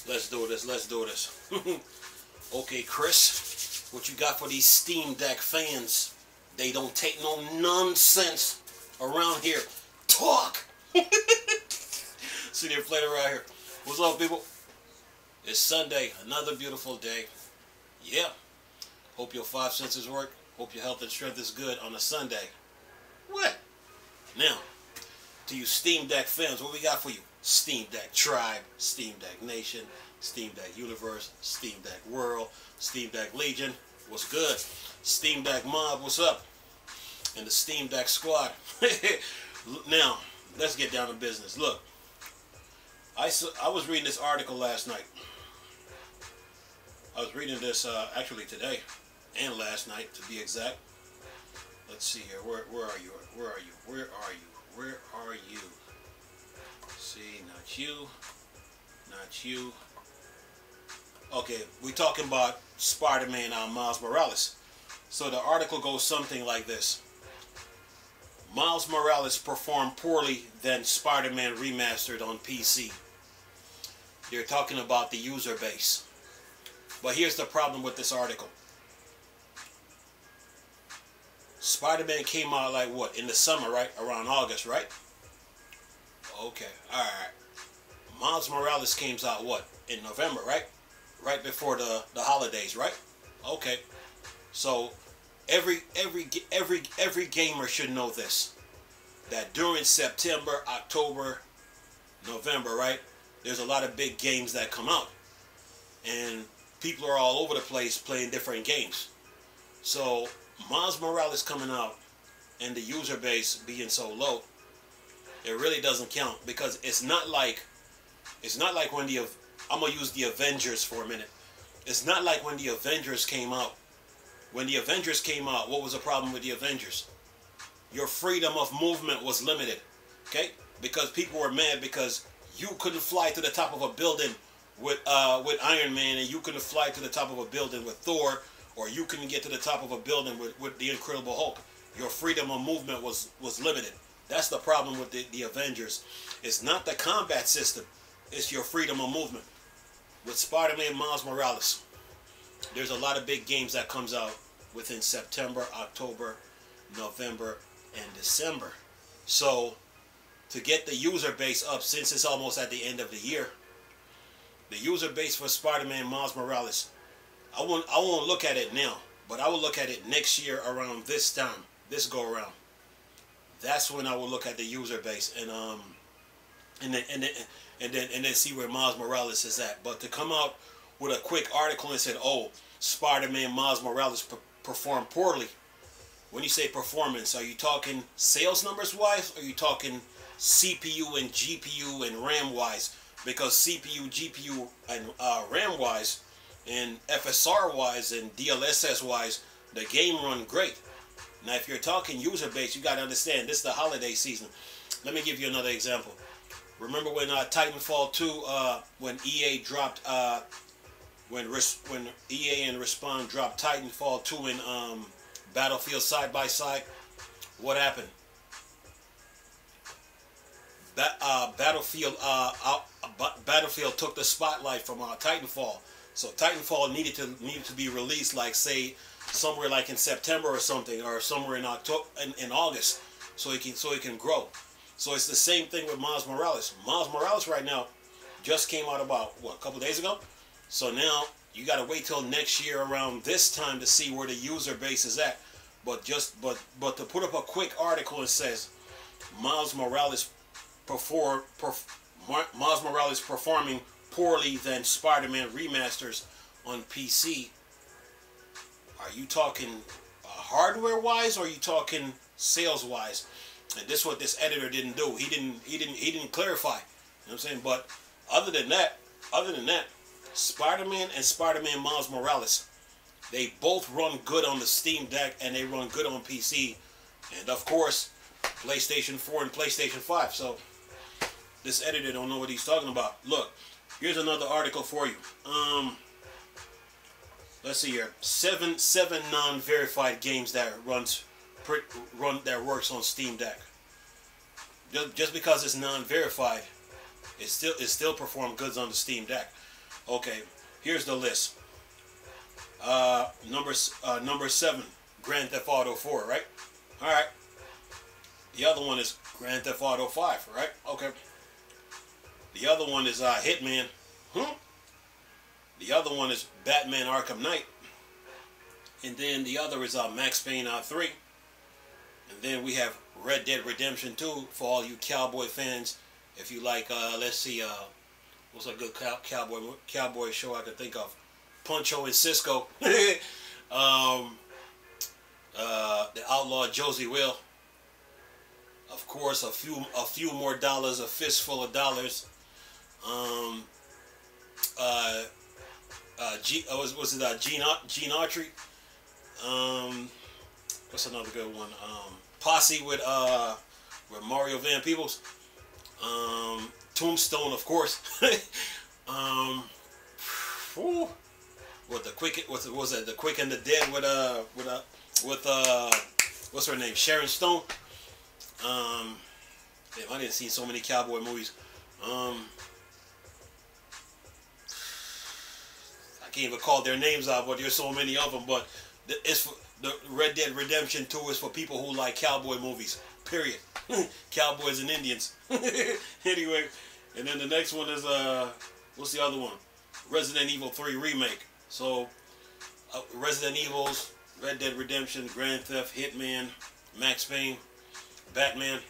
Let's do this. Let's do this. Okay, Chris, what you got for these Steam Deck fans? They don't take no nonsense around here. Talk. See, they're playing around here. What's up, people? It's Sunday, another beautiful day. Yeah. Hope your five senses work. Hope your health and strength is good on a Sunday. What? Now, to you Steam Deck fans, what we got for you? Steam Deck Tribe, Steam Deck Nation, Steam Deck Universe, Steam Deck World, Steam Deck Legion. What's good? Steam Deck Mob, what's up? And the Steam Deck Squad. Now, let's get down to business. Look, I was reading this article last night. I was reading this actually today and last night, to be exact. Let's see here. Where are you? Where are you? Where are you? Where are you? See, not you. Not you. Okay, we're talking about Spider-Man Miles Morales. So the article goes something like this. Miles Morales performed poorly than Spider-Man Remastered on PC. They're talking about the user base. But here's the problem with this article. Spider-Man came out like what? In the summer, right? Around August, right? Okay, alright. Miles Morales came out what? In November, right? Right before the holidays, right? Okay. So every gamer should know this. That during September, October, November, right? There's a lot of big games that come out. And people are all over the place playing different games. So Miles Morales coming out and the user base being so low, it really doesn't count, because it's not like when I'm gonna use the Avengers for a minute. It's not like when the Avengers came out. When the Avengers came out, what was the problem with the Avengers? Your freedom of movement was limited, okay? Because people were mad because you couldn't fly to the top of a building with Iron Man, and you couldn't fly to the top of a building with Thor, or you couldn't get to the top of a building with the Incredible Hulk. Your freedom of movement was limited. That's the problem with the Avengers. It's not the combat system. It's your freedom of movement. With Spider-Man Miles Morales, there's a lot of big games that comes out within September, October, November, and December. So to get the user base up, since it's almost at the end of the year, the user base for Spider-Man Miles Morales, I won't look at it now, but I will look at it next year around this time, this go around. That's when I will look at the user base and then see where Miles Morales is at. But to come out with a quick article and said, "Oh, Spider-Man Miles Morales performed poorly." When you say performance, are you talking sales numbers wise? Or are you talking CPU and GPU and RAM wise? Because CPU, GPU, and RAM wise, and FSR wise, and DLSS wise, the game run great. Now, if you're talking user base, you got to understand, this is the holiday season. Let me give you another example. Remember when Titanfall 2, when EA dropped, when EA and Respawn dropped Titanfall 2 in Battlefield side by side? What happened? Battlefield took the spotlight from Titanfall. So Titanfall needed to be released, like, say, somewhere like in September or something, or somewhere in October, in August, so it can grow. So it's the same thing with Miles Morales. Miles Morales right now just came out about what, a couple days ago. So now you got to wait till next year around this time to see where the user base is at. But to put up a quick article that says Miles Morales performing poorly than Spider-Man remasters on PC. Are you talking hardware-wise, or are you talking sales-wise? And this is what this editor didn't do. He didn't clarify. You know what I'm saying? But other than that, Spider-Man and Spider-Man Miles Morales, they both run good on the Steam Deck, and they run good on PC, and of course, PlayStation 4 and PlayStation 5. So this editor don't know what he's talking about. Look, here's another article for you. Let's see here. Seven non-verified games that works on Steam Deck. Just because it's non-verified, it still performs goods on the Steam Deck. Okay, here's the list. Number 7, Grand Theft Auto 4, right? All right. The other one is Grand Theft Auto 5, right? Okay. The other one is Hitman. The other one is Batman Arkham Knight. And then the other is Max Payne 3. And then we have Red Dead Redemption 2 for all you cowboy fans. If you like, let's see, what's a good cowboy show I can think of? Puncho and Cisco. The Outlaw Josie Will. Of course, a few more dollars, a fistful of dollars. Was it Gene Autry? What's another good one? Posse with Mario Van Peebles. Tombstone, of course. What the Quick? Was it the Quick and the Dead with what's her name? Sharon Stone. Damn, I didn't see so many cowboy movies. I can't even call their names out, but there's so many of them. But it's for, the Red Dead Redemption 2 is for people who like cowboy movies. Period. Cowboys and Indians. Anyway, and then the next one is what's the other one? Resident Evil 3 remake. So Resident Evils, Red Dead Redemption, Grand Theft, Hitman, Max Payne, Batman.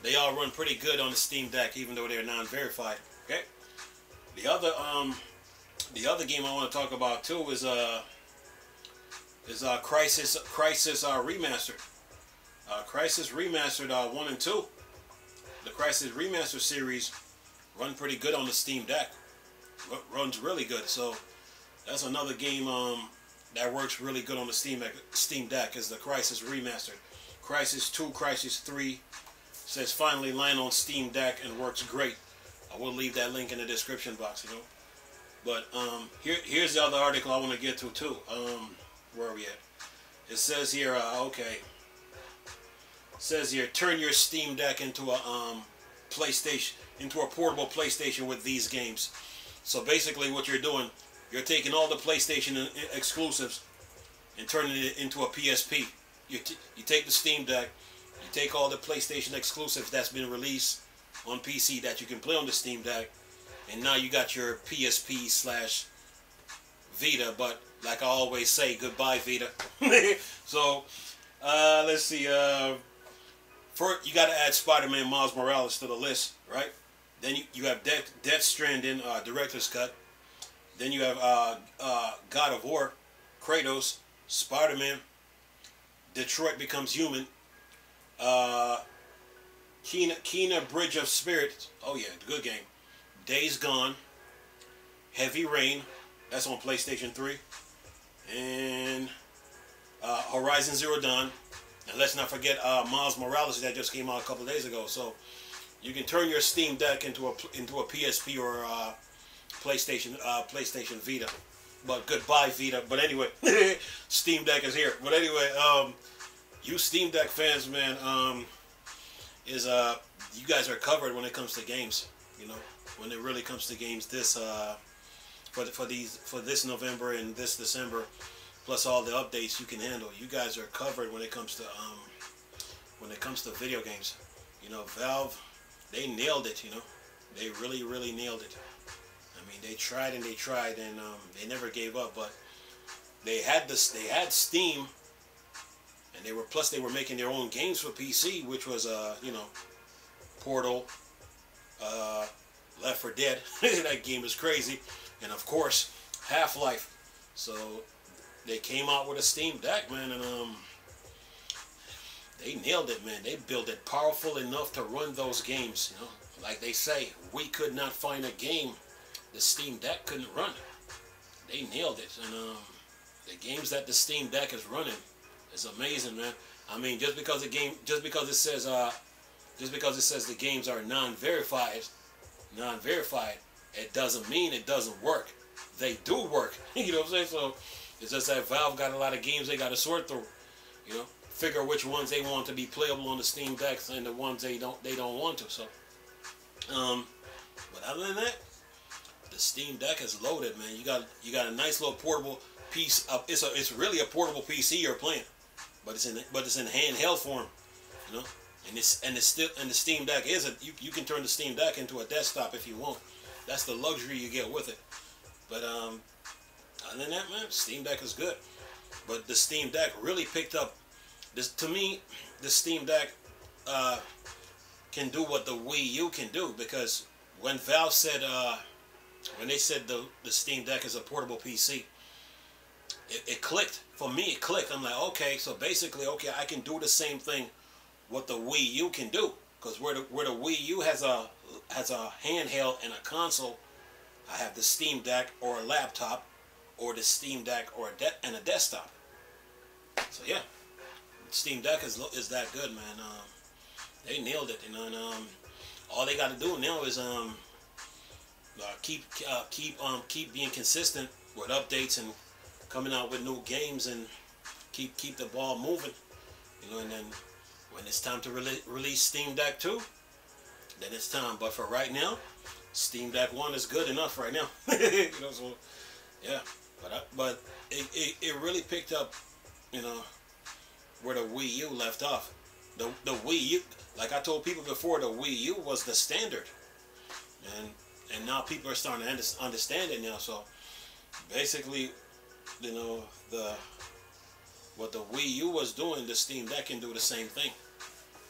They all run pretty good on the Steam Deck, even though they're non-verified. Okay. The other game I want to talk about too is Crysis Remastered. Crysis Remastered 1 and 2. The Crysis Remastered series run pretty good on the Steam Deck. Runs really good. So that's another game that works really good on the Steam Deck is the Crysis Remastered. Crysis 2, Crysis 3 says finally line on Steam Deck and works great. I will leave that link in the description box, you know. But here's the other article I want to get to too. Where are we at? It says here, okay. It says here, turn your Steam Deck into a PlayStation, into a portable PlayStation with these games. So basically, what you're doing, you're taking all the PlayStation exclusives and turning it into a PSP. You take the Steam Deck, you take all the PlayStation exclusives that's been released on PC that you can play on the Steam Deck, and now you got your PSP/Vita. But like I always say, goodbye Vita. So let's see. First, you got to add Spider-Man Miles Morales to the list, right? Then you have Death Stranding Director's Cut. Then you have God of War, Kratos, Spider-Man, Detroit Becomes Human, Kena Bridge of Spirits. Oh yeah, good game. Days Gone, Heavy Rain. That's on PlayStation 3. And Horizon Zero Dawn. And let's not forget Miles Morales that just came out a couple of days ago. So you can turn your Steam Deck into a PSP or PlayStation Vita. But goodbye Vita. But anyway, Steam Deck is here. But anyway, you Steam Deck fans, man, you guys are covered when it comes to games. You know, when it really comes to games, this for this November and this December, plus all the updates you can handle. You guys are covered when it comes to video games. You know, Valve, they nailed it. You know, they really, really nailed it. I mean, they tried and they tried, and they never gave up. But they had Steam, and they were making their own games for PC, which was you know, Portal, Left 4 Dead. That game is crazy, and of course Half-Life. So they came out with a Steam Deck, man, and they nailed it, man. They built it powerful enough to run those games. You know, like they say, we could not find a game the Steam Deck couldn't run. They nailed it, and the games that the Steam Deck is running is amazing, man. I mean, just because it says the games are non-verified, it doesn't mean it doesn't work. They do work. You know what I'm saying? So it's just that Valve got a lot of games they got to sort through. You know, figure which ones they want to be playable on the Steam Deck and the ones they don't want to. So, but other than that, the Steam Deck is loaded, man. You got a nice little portable piece. It's really a portable PC you're playing, but it's in handheld form, you know. And the Steam Deck you can turn the Steam Deck into a desktop if you want. That's the luxury you get with it. But other than that, man, Steam Deck is good. But the Steam Deck really picked up. To me, the Steam Deck can do what the Wii U can do, because when Valve said, when they said the Steam Deck is a portable PC, it clicked. For me, it clicked. I'm like, okay, so basically, okay, I can do the same thing what the Wii U can do, because where the Wii U has a handheld and a console, I have the Steam Deck or a laptop, or the Steam Deck or and a desktop. So yeah, Steam Deck is that good, man. They nailed it, you know. And all they got to do now is keep being consistent with updates and coming out with new games, and keep the ball moving, you know. And then when it's time to release Steam Deck 2, then it's time. But for right now, Steam Deck 1 is good enough right now. You know, so yeah. But it really picked up, you know, where the Wii U left off. The Wii U, like I told people before, the Wii U was the standard, and now people are starting to understand it now. So basically, you know, what the Wii U was doing, the Steam Deck can do the same thing.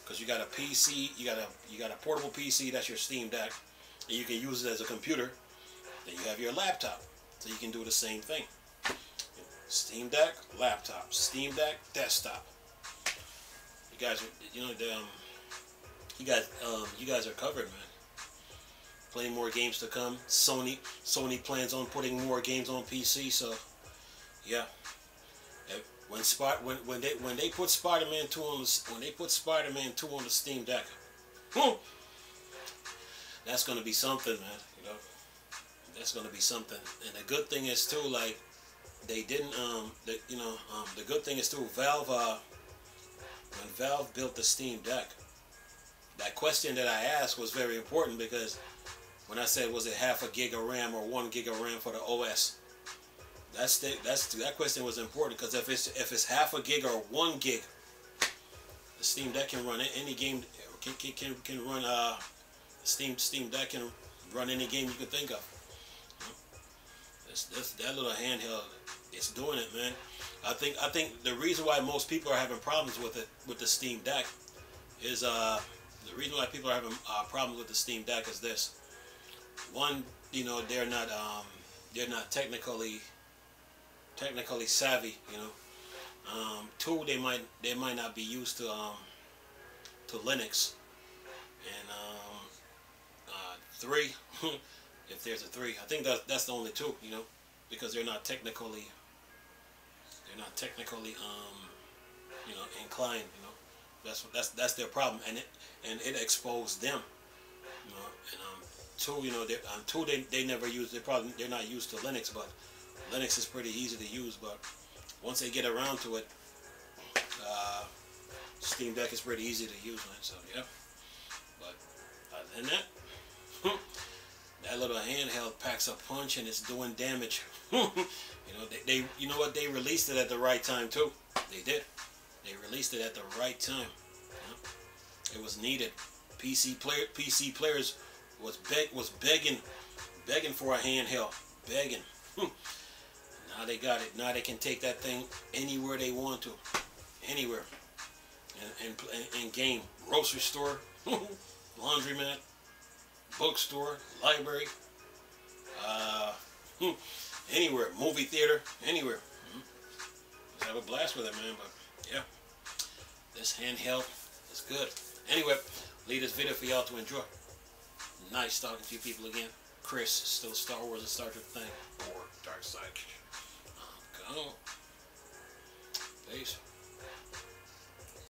Because you got a PC, you got a portable PC, that's your Steam Deck, and you can use it as a computer. Then you have your laptop, so you can do the same thing. Steam Deck, laptop. Steam Deck, desktop. You guys, you know, you guys are covered, man. Plenty more games to come. Sony plans on putting more games on PC, so yeah. When they put Spider-Man 2 on the Steam Deck, that's gonna be something, man. You know, that's gonna be something. And the good thing is too, like, they didn't the good thing is too, Valve when Valve built the Steam Deck, that question that I asked was very important, because when I said, was it half a gig of RAM or 1 gig of RAM for the OS, that question was important, because if it's half a gig or 1 gig, the Steam Deck can run any game. Can run Steam Deck can run any game you can think of. That little handheld, it's doing it, man. I think the reason why most people are having problems with the Steam Deck is the reason why people are having problems with the Steam Deck is this. One, you know, they're not technically savvy, you know. Two, they might not be used to Linux, and three, if there's a three, I think that's the only two, you know, because they're not technically you know, inclined, you know. That's their problem, and it exposed them, you know. And two, you know, they're not used to Linux, but Linux is pretty easy to use. But once they get around to it, Steam Deck is pretty easy to use, man. So yeah. But other than that, that little handheld packs a punch, and it's doing damage. You know, you know what? They released it at the right time too. They did. They released it at the right time. Yeah. It was needed. PC players was begging for a handheld, begging. Now they got it. Now they can take that thing anywhere they want to, anywhere, and game. Grocery store, laundromat, bookstore, library, anywhere, movie theater, anywhere. Just have a blast with it, man. But yeah, this handheld is good. Anyway, leave this video for y'all to enjoy. Nice talking to you people again. Chris, still Star Wars and Star Trek thing, or Dark Side. Go. Peace.